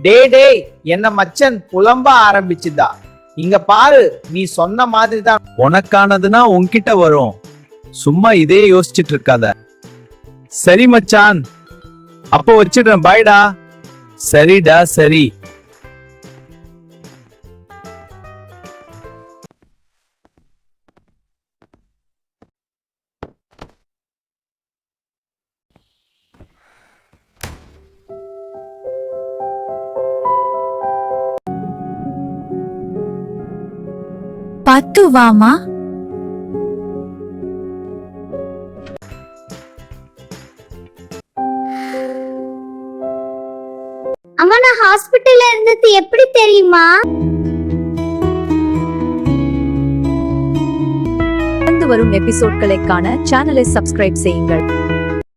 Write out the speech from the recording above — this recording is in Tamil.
டேய் என்ன மச்சன் புலம்ப ஆரம்பிச்சுதா. இங்க பாரு, நீ சொன்ன மாதிரி தான். உனக்கானதுன்னா உன்கிட்ட வரும். சும்மா இதே யோசிச்சுட்டு இருக்காத. சரி மச்சான், அப்போ வச்சிடுறேன். பாய்டா. சரிடா சரி. பத்து வாமா. அம்மா, நான் ஹாஸ்பிட்டல்ல இருந்தது எப்படி தெரியுமா? வரும் எபிசோட்களை காண சேனலை சப்ஸ்கிரைப் செய்யுங்கள்.